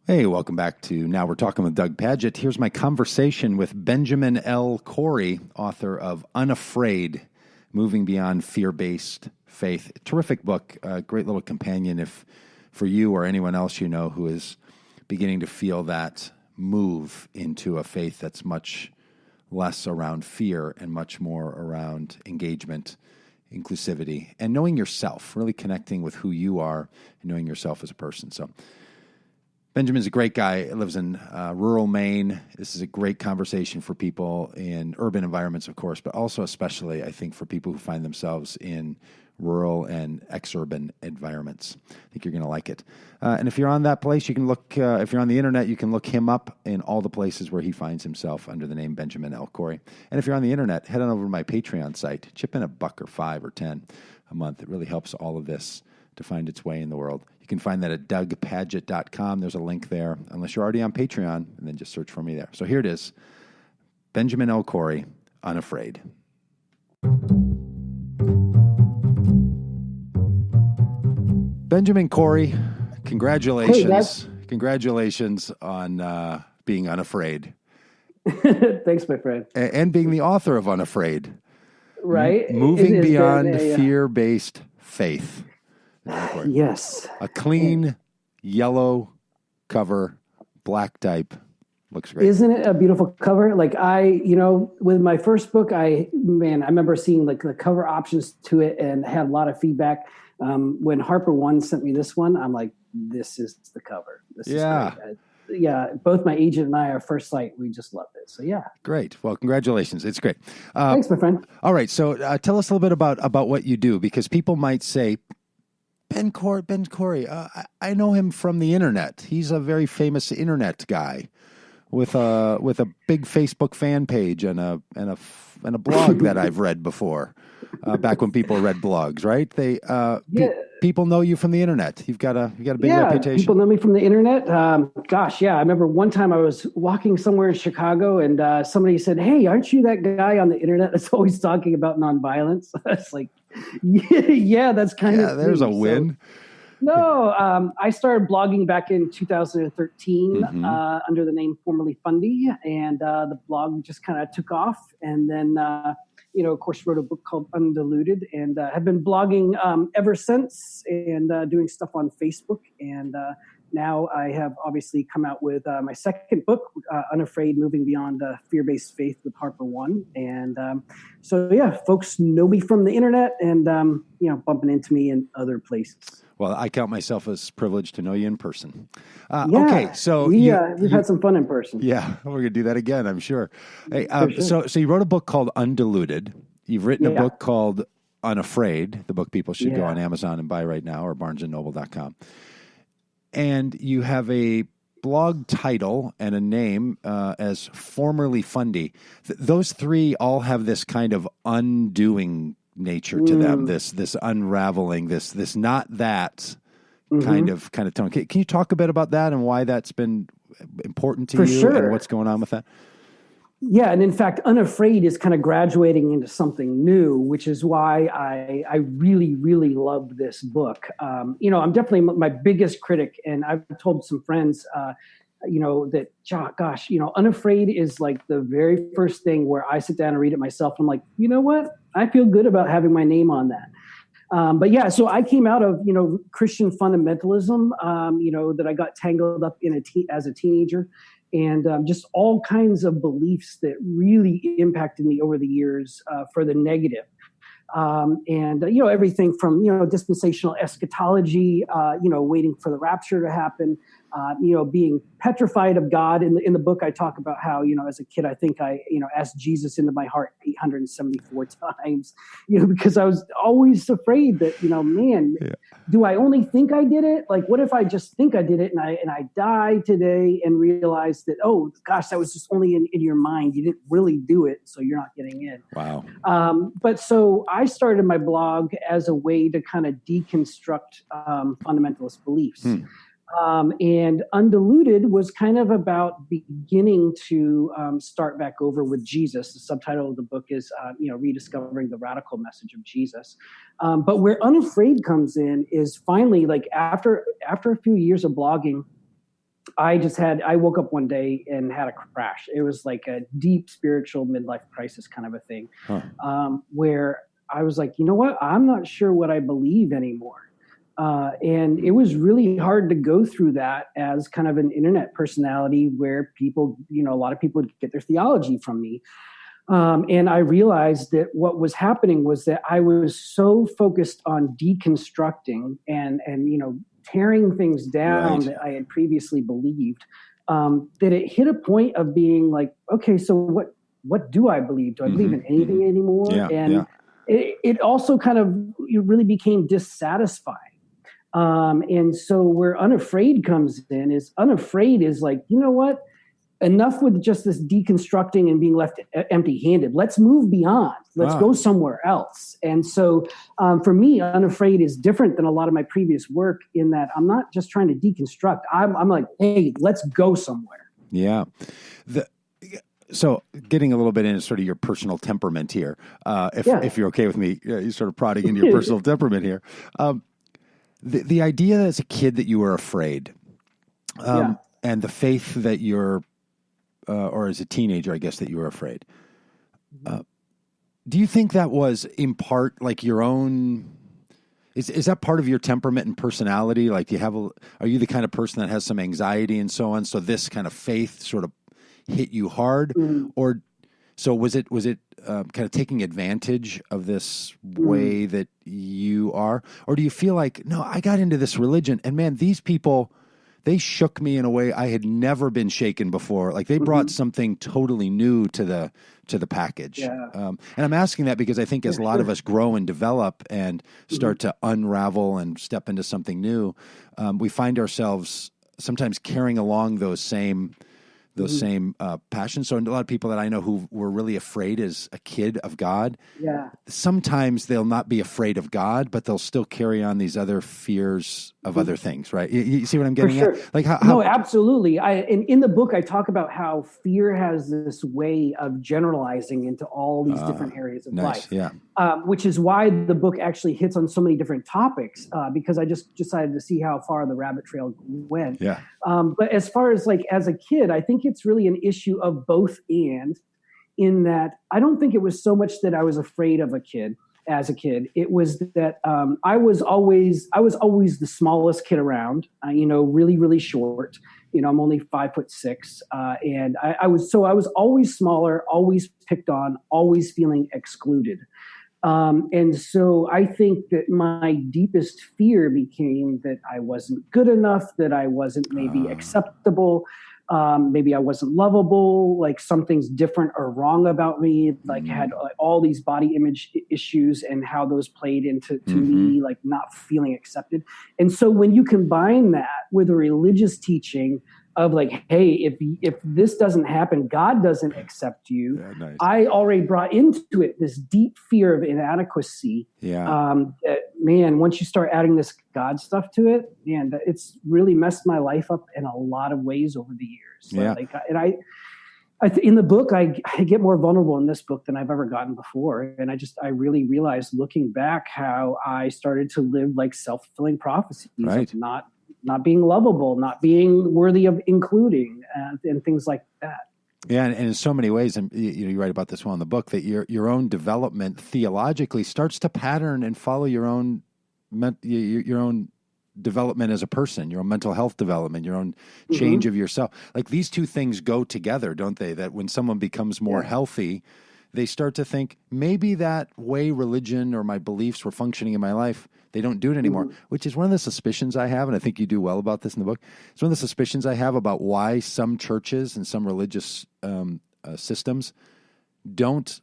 Hey, welcome back to Now We're Talking with Doug Pagitt. Here's my conversation with Benjamin L. Corey, author of Unafraid, Moving Beyond Fear-Based Faith. Terrific book, a great little companion if for you or anyone else you know who is beginning to feel that move into a faith that's much less around fear and much more around engagement, inclusivity, and knowing yourself, really connecting with who you are and knowing yourself as a person. So Benjamin's a great guy. He lives in rural Maine. This is a great conversation for people in urban environments, of course, but also especially, I think, for people who find themselves in rural and exurban environments. I think you're going to like it. And if you're on that place, you can look, if you're on the internet, you can look him up in all the places where he finds himself under the name Benjamin L. Corey. And if you're on the internet, head on over to my Patreon site. Chip in $1 or $5 or $10 a month. It really helps all of this to find its way in the world. You can find that at dougpagitt.com. There's a link there, unless you're already on Patreon, and then just search for me there. So here it is, Benjamin L. Corey, Unafraid. Benjamin Corey, congratulations. Hey, congratulations on being unafraid. thanks, my friend. And being the author of Unafraid. Right? Moving beyond fear-based faith. Yes. A clean yellow cover, black type. Looks great. Isn't it a beautiful cover? Like with my first book, I remember seeing like the cover options to it and had a lot of feedback. When Harper One sent me this one, I'm like, this is the cover. This is great. Yeah, both my agent and I, our first sight, we just loved it. So yeah. Great. Well, congratulations. It's great. Thanks, my friend. All right. So tell us a little bit about what you do, because people might say, Ben Corey, I know him from the internet. He's a very famous internet guy with a big Facebook fan page and a blog that I've read before. Back when people read blogs, right? People know you from the internet. You've got a big reputation. People know me from the internet. I remember one time I was walking somewhere in Chicago and somebody said, "Hey, aren't you that guy on the internet that's always talking about nonviolence?" I was like, yeah, that's kind of there's a win. I started blogging back in 2013 under the name formerly Fundy, and the blog just kind of took off. And then, of course, wrote a book called Undiluted, and have been blogging ever since, and doing stuff on Facebook. And now I have obviously come out with my second book, Unafraid, Moving Beyond Fear-Based Faith with Harper One. And folks know me from the internet and, bumping into me in other places. Well, I count myself as privileged to know you in person. Okay, so we've had some fun in person. Yeah, we're gonna do that again, I'm sure. Hey, sure. So you wrote a book called Undiluted. You've written a book called Unafraid, the book people should go on Amazon and buy right now, or barnesandnoble.com. And you have a blog title and a name as formerly Fundy. Those three all have this kind of undoing nature to them, this unraveling, this not that kind of tone. Can you talk a bit about that and why that's been important to you and what's going on with that? Yeah, and in fact, Unafraid is kind of graduating into something new, which is why I really, really loved this book. I'm definitely my biggest critic, and I've told some friends that, gosh, Unafraid is like the very first thing where I sit down and read it myself. I'm like, you know what? I feel good about having my name on that. So I came out of, Christian fundamentalism, that I got tangled up in as a teenager, and just all kinds of beliefs that really impacted me over the years for the negative. Everything from, dispensational eschatology, waiting for the rapture to happen, being petrified of God. In the book, I talk about how, as a kid, I think I, asked Jesus into my heart 874 times, because I was always afraid that, do I only think I did it? Like, what if I just think I did it and I die today and realize that, oh gosh, that was just only in your mind. You didn't really do it, so you're not getting in. Wow. But so I started my blog as a way to kind of deconstruct fundamentalist beliefs. And Undiluted was kind of about beginning to start back over with Jesus. The subtitle of the book is, Rediscovering the Radical Message of Jesus. But where Unafraid comes in is finally, like after a few years of blogging, I woke up one day and had a crash. It was like a deep spiritual midlife crisis kind of a thing, where I was like, you know what? I'm not sure what I believe anymore. And it was really hard to go through that as kind of an internet personality where people, a lot of people get their theology from me. And I realized that what was happening was that I was so focused on deconstructing and tearing things down that I had previously believed, that it hit a point of being like, okay, so what do I believe? Do I believe in anything anymore? It also kind of really became dissatisfying. And so where Unafraid comes in is Unafraid is like, you know what? Enough with just this deconstructing and being left empty-handed. Let's move beyond. Let's go somewhere else. And so for me, Unafraid is different than a lot of my previous work in that I'm not just trying to deconstruct. I'm like, hey, let's go somewhere. Yeah. So getting a little bit into sort of your personal temperament here, if you're okay with me, you're sort of prodding into your personal temperament here. The idea as a kid that you were afraid, and the faith that you're, or as a teenager, I guess, that you were afraid. Do you think that was in part like your own? Is that part of your temperament and personality? Like, are you the kind of person that has some anxiety and so on? So this kind of faith sort of hit you hard, or so was it kind of taking advantage of this way that you are, or do you feel like, no, I got into this religion and man, these people, they shook me in a way I had never been shaken before. Like they brought something totally new to the package. And I'm asking that because I think as a lot of us grow and develop and start to unravel and step into something new, we find ourselves sometimes carrying along those same passions. So a lot of people that I know who were really afraid as a kid of God, sometimes they'll not be afraid of God, but they'll still carry on these other fears of other things, right? You see what I'm getting at? Like how No, absolutely. In the book, I talk about how fear has this way of generalizing into all these different areas of life, which is why the book actually hits on so many different topics, because I just decided to see how far the rabbit trail went. But as far as like as a kid, I think it's really an issue of both and, in that I don't think it was so much that I was afraid of as a kid. It was that I was always the smallest kid around, really, really short. I'm only 5'6", and I was always smaller, always picked on, always feeling excluded. And so I think that my deepest fear became that I wasn't good enough, that I wasn't maybe acceptable, maybe I wasn't lovable, like something's different or wrong about me, like had all these body image issues and how those played into me, like not feeling accepted. And so when you combine that with a religious teaching of like, hey, if this doesn't happen, God doesn't accept you. I already brought into it this deep fear of inadequacy. Man, once you start adding this God stuff to it, man, it's really messed my life up in a lot of ways over the years. In the book, I get more vulnerable in this book than I've ever gotten before. And I really realized looking back how I started to live like self-fulfilling prophecies of not being lovable, not being worthy of including, and things like that. Yeah, and in so many ways, and you write about this one in the book, that your own development theologically starts to pattern and follow your own development as a person, your own mental health development, your own change of yourself. Like these two things go together, don't they? That when someone becomes more healthy, they start to think, maybe that way religion or my beliefs were functioning in my life, they don't do it anymore, which is one of the suspicions I have, and I think you do well about this in the book. It's one of the suspicions I have about why some churches and some religious systems don't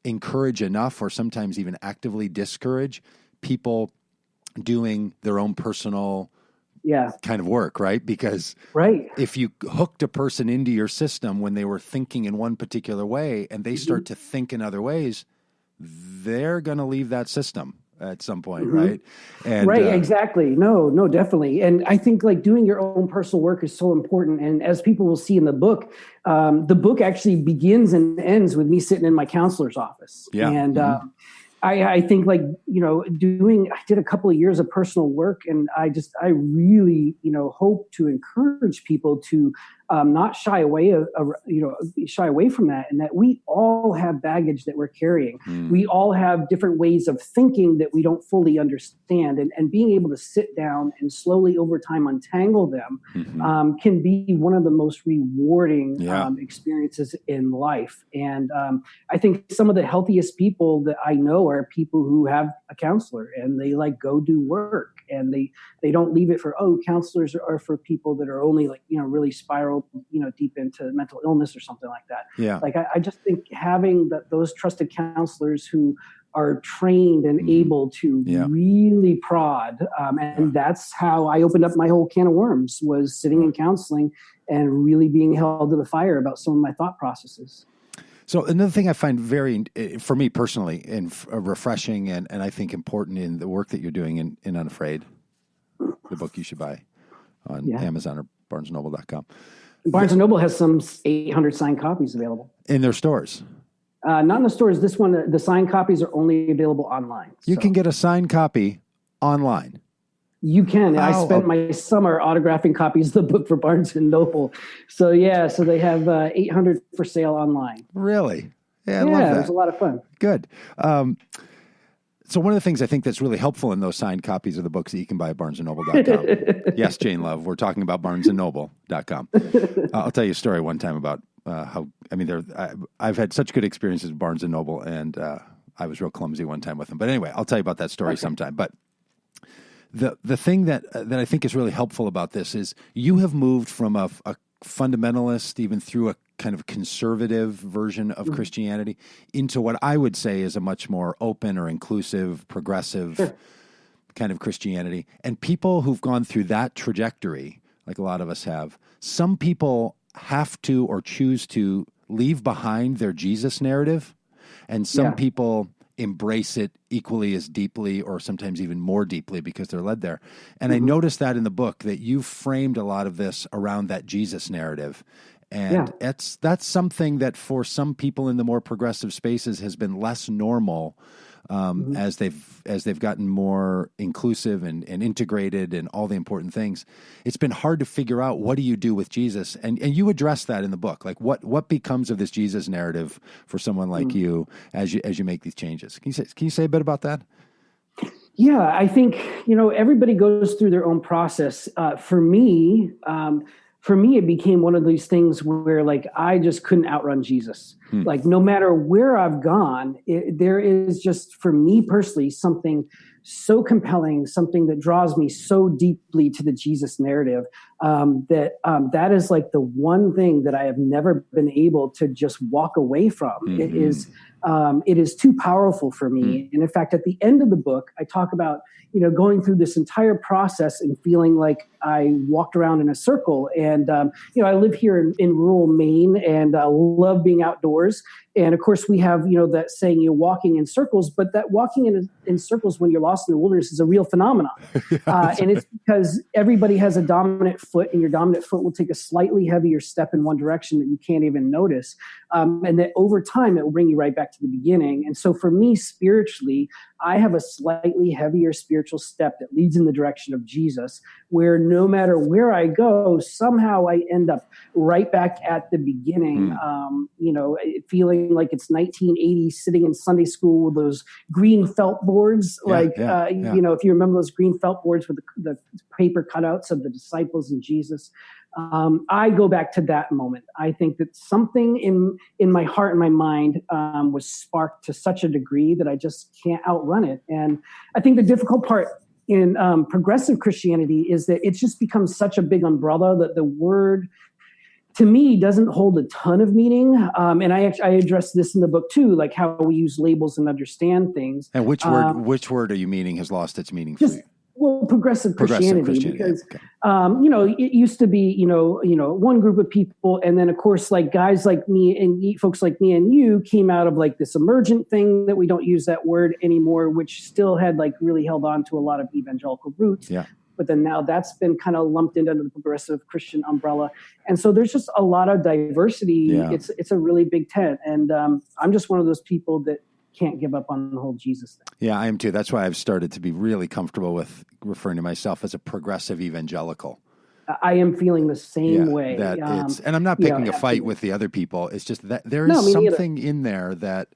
encourage enough, or sometimes even actively discourage, people doing their own personal kind of work, right? Because if you hooked a person into your system when they were thinking in one particular way and they start to think in other ways, they're going to leave that system at some point, right? And, exactly. No, definitely. And I think like doing your own personal work is so important. And as people will see in the book actually begins and ends with me sitting in my counselor's office. And I think like, I did a couple of years of personal work, and I really, hope to encourage people to not shy away, shy away from that, and that we all have baggage that we're carrying. We all have different ways of thinking that we don't fully understand, and being able to sit down and slowly over time untangle them can be one of the most rewarding experiences in life. And I think some of the healthiest people that I know are people who have a counselor, and they like go do work, and they don't leave it for, counselors are for people that are only like, really spiraled, deep into mental illness or something like that. Yeah. Like I just think having those trusted counselors who are trained and able to really prod. And that's how I opened up my whole can of worms, was sitting in counseling and really being held to the fire about some of my thought processes. So another thing I find for me personally, and refreshing and I think important in the work that you're doing in Unafraid, the book you should buy on Amazon or BarnesandNoble.com. Barnes & Noble has some 800 signed copies available. In their stores? Not in the stores. This one, the signed copies are only available online. You can get a signed copy online. You can. I spent my summer autographing copies of the book for Barnes & Noble. So they have 800 for sale online. Really? Yeah, I love that. It was a lot of fun. Good. So one of the things I think that's really helpful in those signed copies of the books that you can buy at BarnesandNoble.com. Yes, Jane Love, we're talking about BarnesandNoble.com. I'll tell you a story one time about I've had such good experiences with Barnes & Noble, and I was real clumsy one time with them. But anyway, I'll tell you about that story sometime. But the thing that I think is really helpful about this is you have moved from a fundamentalist, even through a kind of conservative version of Christianity, into what I would say is a much more open or inclusive, progressive kind of Christianity. And people who've gone through that trajectory, like a lot of us have, some people have to or choose to leave behind their Jesus narrative, and some people embrace it equally as deeply or sometimes even more deeply because they're led there. And I noticed that in the book, that you framed a lot of this around that Jesus narrative. And that's something that for some people in the more progressive spaces has been less normal as they've gotten more inclusive and integrated and all the important things. It's been hard to figure out, what do you do with Jesus? And you address that in the book. Like what becomes of this Jesus narrative for someone like you as you make these changes? Can you say a bit about that? Yeah, I think, everybody goes through their own process. For me, it became one of these things where like I just couldn't outrun Jesus. Like no matter where I've gone, there is just, for me personally, something so compelling, something that draws me so deeply to the Jesus narrative, that is like the one thing that I have never been able to just walk away from. It is too powerful for me. And in fact, at the end of the book, I talk about, going through this entire process and feeling like I walked around in a circle. And, I live here in rural Maine, and I love being outdoors. And of course, we have, that saying, walking in circles, but that walking in circles when you're lost in the wilderness is a real phenomenon. And it's because everybody has a dominant foot, and your dominant foot will take a slightly heavier step in one direction that you can't even notice. And that over time, it will bring you right back to the beginning. And so for me, spiritually, I have a slightly heavier spiritual step that leads in the direction of Jesus, where no matter where I go, somehow I end up right back at the beginning, feeling like it's 1980, sitting in Sunday school with those green felt boards. If you remember those green felt boards with the paper cutouts of the disciples and Jesus. I go back to that moment. I think that something in my heart and my mind was sparked to such a degree that I just can't outrun it. And I think the difficult part in progressive Christianity is that it's just become such a big umbrella that the word, to me, doesn't hold a ton of meaning. And I address this in the book too, like how we use labels and understand things. And which word are you meaning has lost its meaning for you? Well, progressive Christianity, because, it used to be, one group of people. And then, of course, like guys like me and folks like me and you came out of like this emergent thing that we don't use that word anymore, which still had like really held on to a lot of evangelical roots. Yeah. But then now that's been kind of lumped into the progressive Christian umbrella. And so there's just a lot of diversity. Yeah. It's a really big tent. And I'm just one of those people that can't give up on the whole Jesus thing. Yeah, I am too. That's why I've started to be really comfortable with referring to myself as a progressive evangelical. I am feeling the same way. That and I'm not picking a fight with the other people. It's just that there is something in there that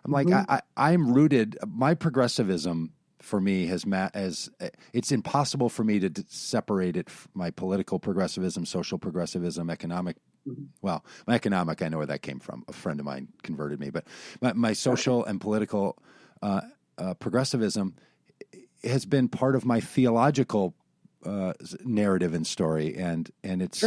I'm like, I'm rooted. My progressivism for me has it's impossible for me to separate it. My political progressivism, social progressivism, economic. Well, my economic, I know where that came from. A friend of mine converted me, but my social and political progressivism has been part of my theological narrative and story, and it's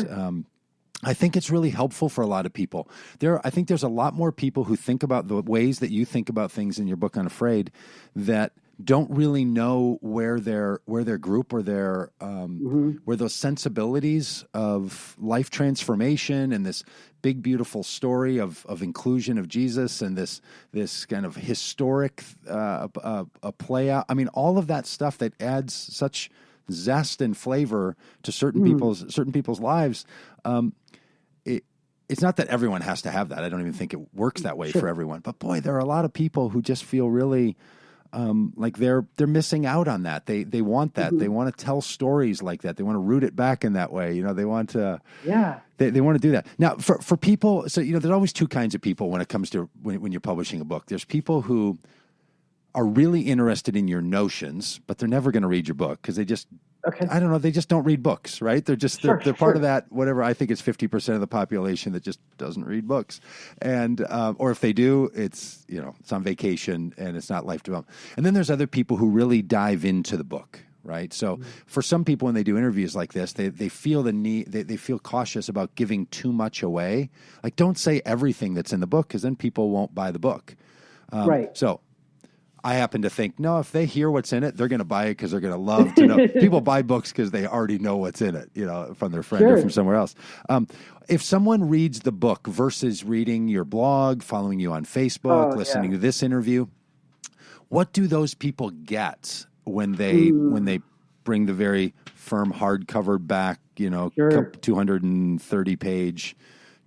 I think it's really helpful for a lot of people. I think there's a lot more people who think about the ways that you think about things in your book Unafraid that don't really know where their group or their where those sensibilities of life transformation and this big beautiful story of inclusion of Jesus and this kind of historic play out. I mean, all of that stuff that adds such zest and flavor to certain people's lives. It's not that everyone has to have that. I don't even think it works that way for everyone. But boy, there are a lot of people who just feel really like they're missing out on that. They want that. They want to tell stories like that. They want to root it back in that way. They want to they want to do that. Now for people, so there's always two kinds of people when it comes to when you're publishing a book. There's people who are really interested in your notions, but they're never going to read your book because they just I don't know, they just don't read books, right? They're just they're part of that whatever. I think it's 50% of the population that just doesn't read books, and or if they do, it's it's on vacation and it's not life development. And then there's other people who really dive into the book, right? So for some people, when they do interviews like this, they feel the need, they feel cautious about giving too much away. Like, don't say everything that's in the book because then people won't buy the book. Right. So I happen to think, no, if they hear what's in it, they're going to buy it because they're going to love to know. People buy books because they already know what's in it, from their friend or from somewhere else. If someone reads the book versus reading your blog, following you on Facebook, listening to this interview, what do those people get when they bring the very firm hardcover back, 230-page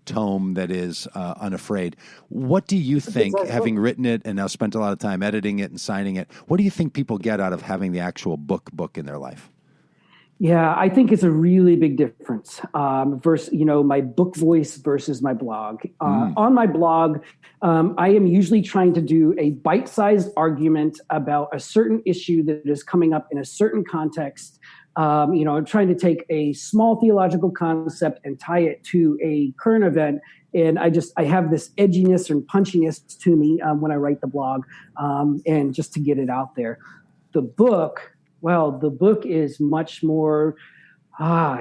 tome that is Unafraid? What do you think, having written it and now spent a lot of time editing it and signing it, what do you think people get out of having the actual book in their life? Yeah, I think it's a really big difference versus, my book voice versus my blog. On my blog, I am usually trying to do a bite-sized argument about a certain issue that is coming up in a certain context. I'm trying to take a small theological concept and tie it to a current event. And I have this edginess and punchiness to me when I write the blog, and just to get it out there. The book is much more,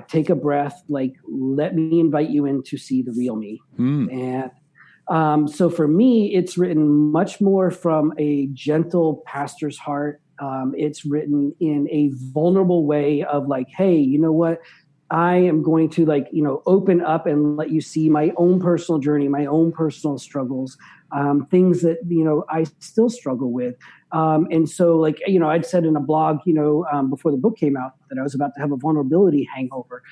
take a breath, like, let me invite you in to see the real me. And so for me, it's written much more from a gentle pastor's heart. It's written in a vulnerable way of like, hey, you know what? I am going to open up and let you see my own personal journey, my own personal struggles, things that, I still struggle with. And so I'd said in a blog, before the book came out that I was about to have a vulnerability hangover,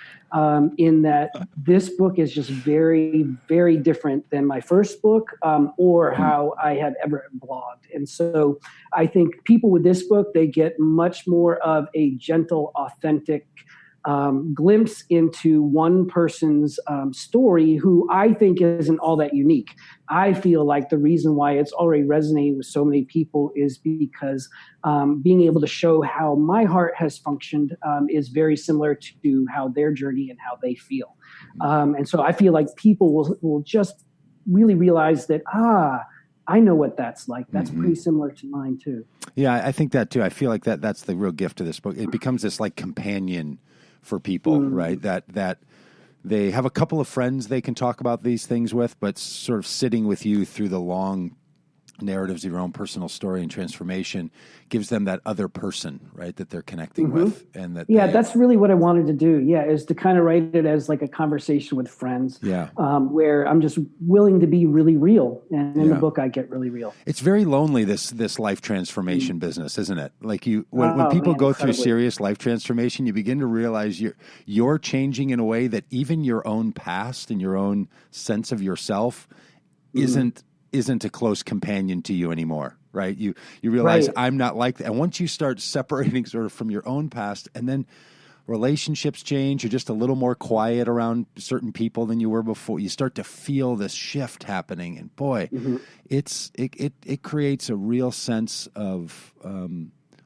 in that this book is just very, very different than my first book, or how I had ever blogged. And so I think people with this book, they get much more of a gentle, authentic, glimpse into one person's story who I think isn't all that unique. I feel like the reason why it's already resonating with so many people is because being able to show how my heart has functioned is very similar to how their journey and how they feel. And so I feel like people will just really realize that, I know what that's like. That's pretty similar to mine too. Yeah, I think that too. I feel like that's the real gift of this book. It becomes this like companion for people, right? That they have a couple of friends they can talk about these things with, but sort of sitting with you through the long narratives of your own personal story and transformation gives them that other person, right, that they're connecting with. And that's really what I wanted to do. Yeah, is to kind of write it as like a conversation with friends. Yeah, where I'm just willing to be really real, and in the book I get really real. It's very lonely, this life transformation business, isn't it? Like when people go through serious life transformation, you begin to realize you're changing in a way that even your own past and your own sense of yourself isn't a close companion to you anymore. right? You realize Right. I'm not like that. And once you start separating sort of from your own past, and then relationships change, you're just a little more quiet around certain people than you were before. You start to feel this shift happening, and boy, it creates a real sense of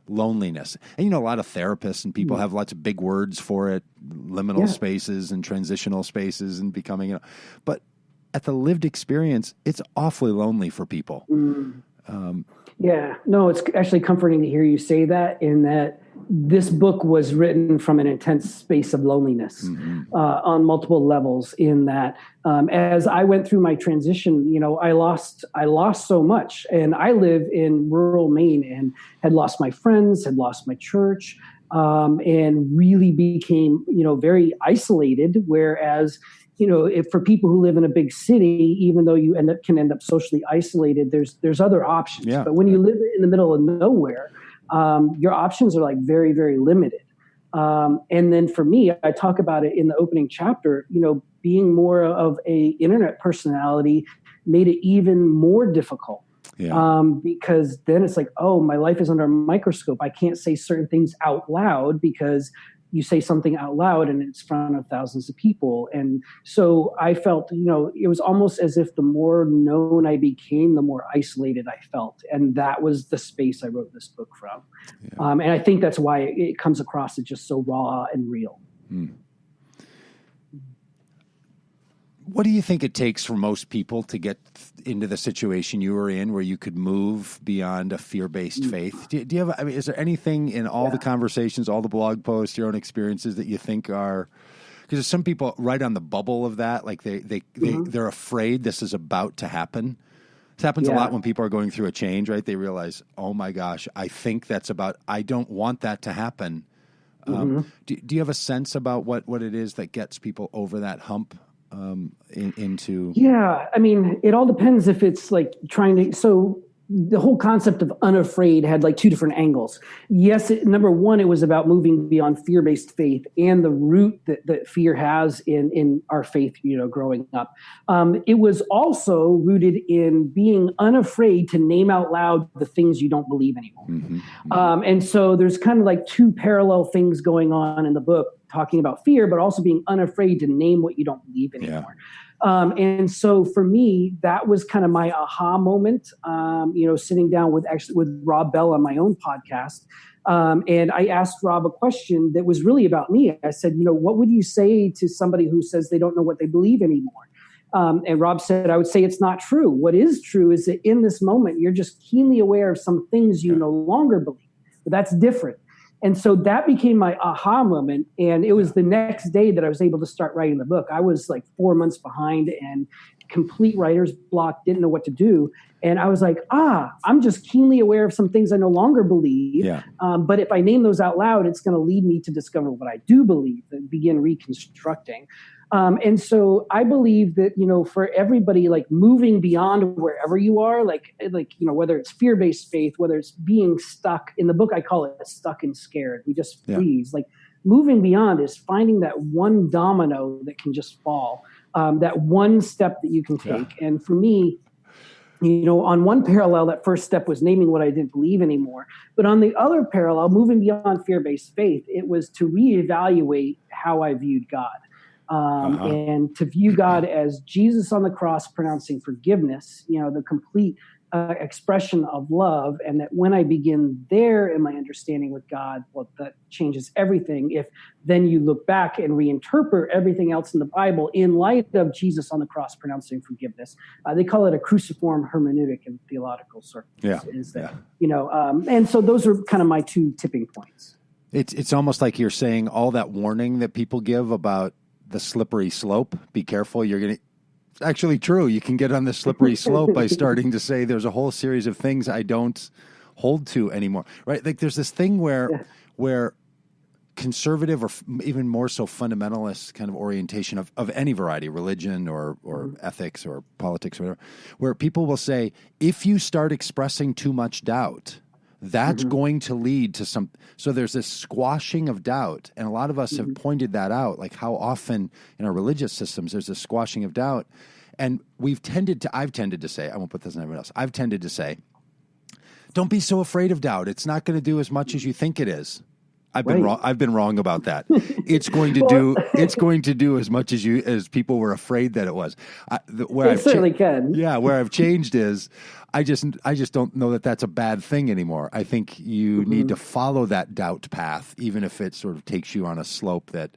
loneliness. And a lot of therapists and people have lots of big words for it, liminal spaces and transitional spaces and becoming, but at the lived experience, it's awfully lonely for people. Yeah, no, it's actually comforting to hear you say that, in that this book was written from an intense space of loneliness on multiple levels. In that, as I went through my transition, I lost so much, and I live in rural Maine and had lost my friends, had lost my church, and really became, very isolated. Whereas, if for people who live in a big city, even though you can end up socially isolated, there's other options. Yeah. But when you live in the middle of nowhere, your options are like very, very limited. And then for me, I talk about it in the opening chapter, being more of a internet personality made it even more difficult. Yeah. Because then it's like, oh, my life is under a microscope. I can't say certain things out loud because you say something out loud and it's in front of thousands of people. And so I felt, it was almost as if the more known I became, the more isolated I felt. And that was the space I wrote this book from. Yeah. And I think that's why it comes across as just so raw and real. What do you think it takes for most people to get into the situation you were in, where you could move beyond a fear-based faith? Do you have? Is there anything in all the conversations, all the blog posts, your own experiences that you think are? Because there's some people right on the bubble of that, like they're afraid this is about to happen. This happens a lot when people are going through a change, right? They realize, oh my gosh, I think that's about. I don't want that to happen. Do you have a sense about what it is that gets people over that hump? Into it all depends if it's like so the whole concept of Unafraid had like two different angles. Yes, number one, it was about moving beyond fear-based faith and the root that fear has in our faith, growing up. It was also rooted in being unafraid to name out loud the things you don't believe anymore. And so there's kind of like two parallel things going on in the book, talking about fear, but also being unafraid to name what you don't believe anymore. And so for me, that was kind of my aha moment, sitting down with Rob Bell on my own podcast. And I asked Rob a question that was really about me. I said, what would you say to somebody who says they don't know what they believe anymore? And Rob said, I would say it's not true. What is true is that in this moment, you're just keenly aware of some things you no longer believe, but that's different. And so that became my aha moment. And it was the next day that I was able to start writing the book. I was like 4 months behind and complete writer's block, didn't know what to do. And I was like, I'm just keenly aware of some things I no longer believe. Yeah. But if I name those out loud, it's going to lead me to discover what I do believe and begin reconstructing. And so I believe that, for everybody, like moving beyond wherever you are, like, whether it's fear-based faith, whether it's being stuck in the book, I call it stuck and scared. We just freeze. Like moving beyond is finding that one domino that can just fall, that one step that you can take. Yeah. And for me, on one parallel, that first step was naming what I didn't believe anymore. But on the other parallel, moving beyond fear-based faith, it was to reevaluate how I viewed God. And to view God as Jesus on the cross pronouncing forgiveness, the complete expression of love. And that when I begin there in my understanding with God, well, that changes everything. If then you look back and reinterpret everything else in the Bible in light of Jesus on the cross pronouncing forgiveness, they call it a cruciform hermeneutic in theological circles. And so those are kind of my two tipping points. It's almost like you're saying all that warning that people give about the slippery slope. Be careful. It's actually true. You can get on the slippery slope by starting to say there's a whole series of things I don't hold to anymore. Right? Like there's this thing where conservative or even more so fundamentalist kind of orientation of any variety, religion or ethics or politics or whatever, where people will say, if you start expressing too much doubt, that's going to lead to some. So there's this squashing of doubt. And a lot of us have pointed that out, like how often in our religious systems there's this squashing of doubt. And I've tended to say, I won't put this on everyone else, I've tended to say don't be so afraid of doubt. It's not going to do as much as you think it is. I've been Right. wrong. I've been wrong about that. It's going to do. It's going to do as much as people were afraid that it was. It certainly can. Yeah, where I've changed is, I just don't know that that's a bad thing anymore. I think you need to follow that doubt path, even if it sort of takes you on a slope that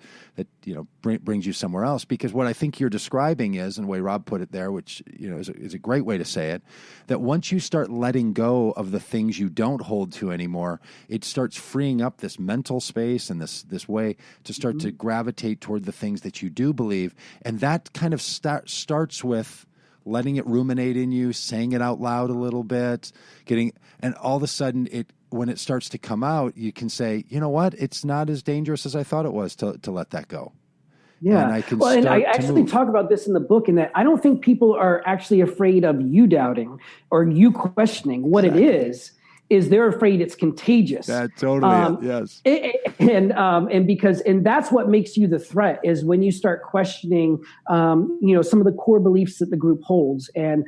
brings you somewhere else. Because what I think you're describing is, and the way Rob put it there, which is a great way to say it, that once you start letting go of the things you don't hold to anymore, it starts freeing up this mental space and this way to start to gravitate toward the things that you do believe, and that kind of starts with letting it ruminate in you, saying it out loud a little bit, and all of a sudden when it starts to come out, you can say, you know what, it's not as dangerous as I thought it was to let that go. Yeah. And I actually talk about this in the book, in that I don't think people are actually afraid of you doubting or you questioning. What it is they're afraid it's contagious. That totally, yes. And that's what makes you the threat, is when you start questioning, some of the core beliefs that the group holds. And,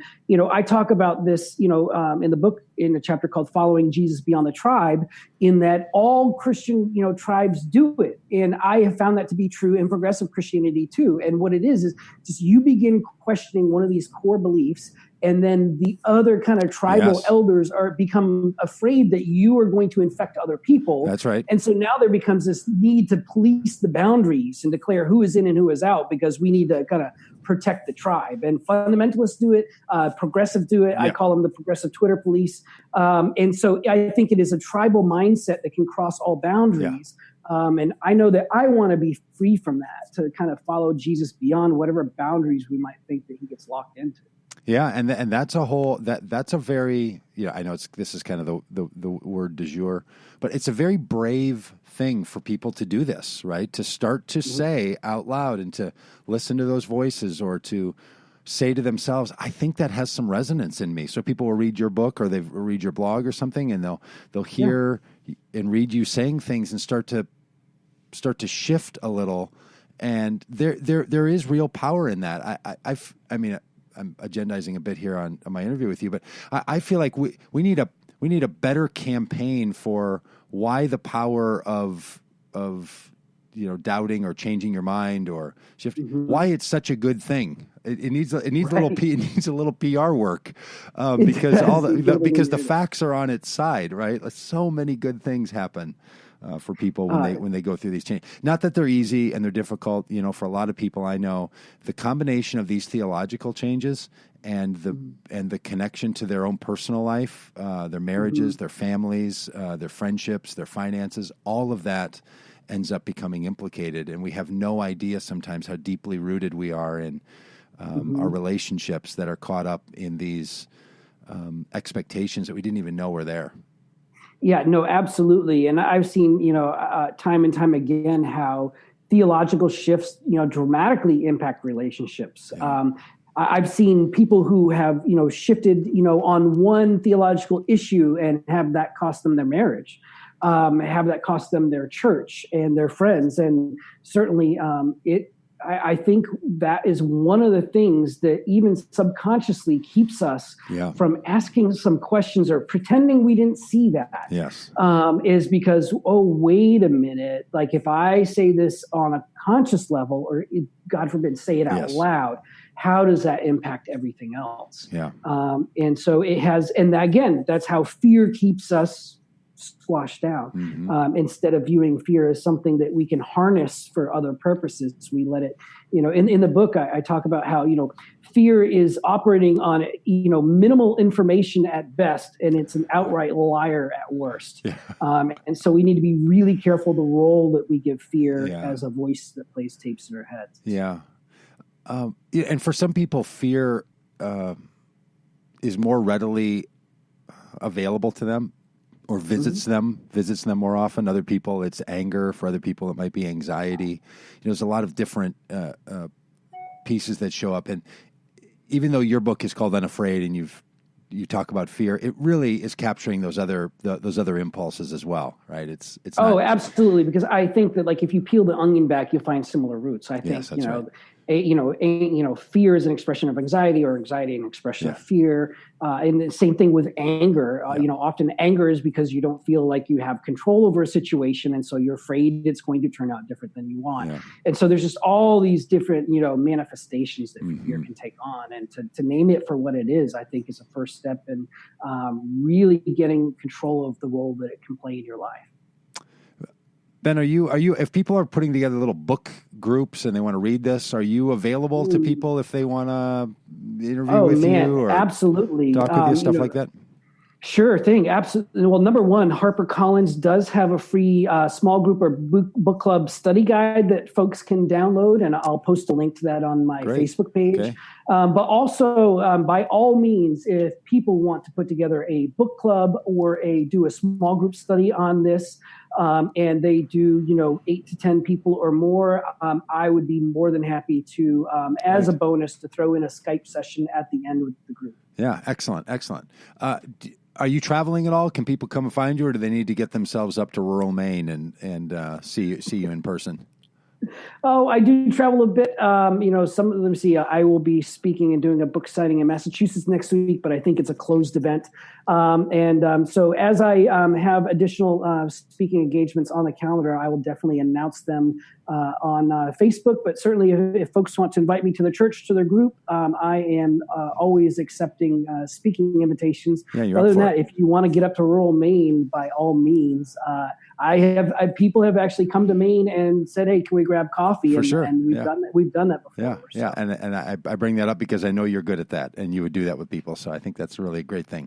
I talk about this, in the book, in a chapter called Following Jesus Beyond the Tribe, in that all Christian, tribes do it. And I have found that to be true in progressive Christianity too. And what it is just you begin questioning one of these core beliefs, and then the other kind of tribal elders become afraid that you are going to infect other people. That's right. And so now there becomes this need to police the boundaries and declare who is in and who is out, because we need to kind of protect the tribe. And fundamentalists do it, progressive do it. Yeah. I call them the progressive Twitter police. And so I think it is a tribal mindset that can cross all boundaries. Yeah. And I know that I want to be free from that, to kind of follow Jesus beyond whatever boundaries we might think that he gets locked into. Yeah, and that's a whole that's a very, I know this is kind of the word du jour, but it's a very brave thing for people to do this, right? To start to say out loud and to listen to those voices, or to say to themselves, I think that has some resonance in me. So people will read your book, or they read your blog or something, and they'll hear and read you saying things and start to shift a little. And there is real power in that. I mean, I'm agendizing a bit here on my interview with you, but I feel like we need a better campaign for why the power of doubting or changing your mind or shifting, why it's such a good thing. It needs a little PR work, because because the facts are on its side, right? So many good things happen for people when they go through these changes. Not that they're easy and they're difficult. For a lot of people I know, the combination of these theological changes and the connection to their own personal life, their marriages, their families, their friendships, their finances, all of that ends up becoming implicated, and we have no idea sometimes how deeply rooted we are in our relationships that are caught up in these expectations that we didn't even know were there. Yeah, no, absolutely. And I've seen, time and time again how theological shifts, dramatically impact relationships. Yeah. I've seen people who have, shifted, on one theological issue and have that cost them their marriage, have that cost them their church and their friends. And certainly I think that is one of the things that even subconsciously keeps us from asking some questions or pretending we didn't see that. Yes. Is because, wait a minute, like if I say this on a conscious level, or God forbid, say it out loud, how does that impact everything else? Yeah. And so it has, and again, that's how fear keeps us squashed down. Instead of viewing fear as something that we can harness for other purposes, we let it, in the book, I talk about how, fear is operating on, minimal information at best, and it's an outright liar at worst. Yeah. And so we need to be really careful the role that we give fear as a voice that plays tapes in our heads. Yeah. And for some people, fear is more readily available to them, or visits them more often. Other people, it's anger. For other people, it might be anxiety. There's a lot of different pieces that show up. And even though your book is called Unafraid, and you talk about fear, it really is capturing those other impulses as well, right? It's absolutely, because I think that, like, if you peel the onion back, you'll find similar roots. I think right. fear is an expression of anxiety, or anxiety an expression Yeah. of fear. And the same thing with anger. Often anger is because you don't feel like you have control over a situation, and so you're afraid it's going to turn out different than you want. Yeah. And so there's just all these different, manifestations that fear Mm-hmm. can take on. And to name it for what it is, I think, is a first step in really getting control of the role that it can play in your life. Ben, are you, if people are putting together little book groups and they want to read this, are you available to people if they want to interview with you or absolutely talk with you, stuff like that? Sure thing. Absolutely. Well, number one, HarperCollins does have a free small group or book club study guide that folks can download, and I'll post a link to that on my Facebook page. Okay. But also, by all means, if people want to put together a book club or do a small group study on this, and they do, 8 to 10 people or more, I would be more than happy to, as a bonus, to throw in a Skype session at the end with the group. Yeah, excellent. Are you traveling at all? Can people come and find you, or do they need to get themselves up to rural Maine and see you in person? Oh, I do travel a bit. Some of them I will be speaking and doing a book signing in Massachusetts next week, but I think it's a closed event. So as I have additional speaking engagements on the calendar, I will definitely announce them on Facebook. But certainly if folks want to invite me to their church, to their group, I am always accepting speaking invitations. Yeah, Other than that, if you want to get up to rural Maine, by all means, people have actually come to Maine and said, "Hey, can we grab coffee?" And we've done that before. Yeah. And I bring that up because I know you're good at that, and you would do that with people. So I think that's really a great thing.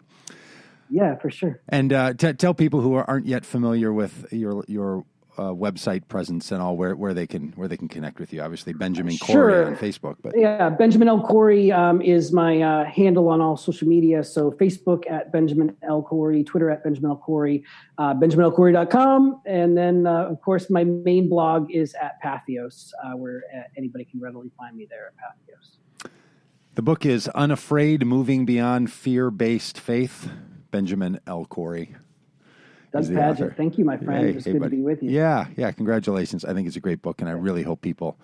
Yeah, for sure. And tell people who aren't yet familiar with your website presence and all where they can connect with you. Obviously, Benjamin Corey on Facebook, but yeah, Benjamin L. Corey is my handle on all social media. So Facebook at Benjamin L. Corey, Twitter at Benjamin L. Corey, BenjaminLCorey.com, and then of course my main blog is at Pathos, where anybody can readily find me there at Pathos. The book is Unafraid: Moving Beyond Fear-Based Faith. Benjamin L. Corey. Doug Pagitt, thank you, my friend. It's good to be with you. Yeah, congratulations. I think it's a great book, and I really hope people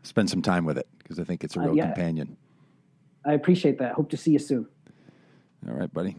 spend some time with it because I think it's a real companion. I appreciate that. Hope to see you soon. All right, buddy.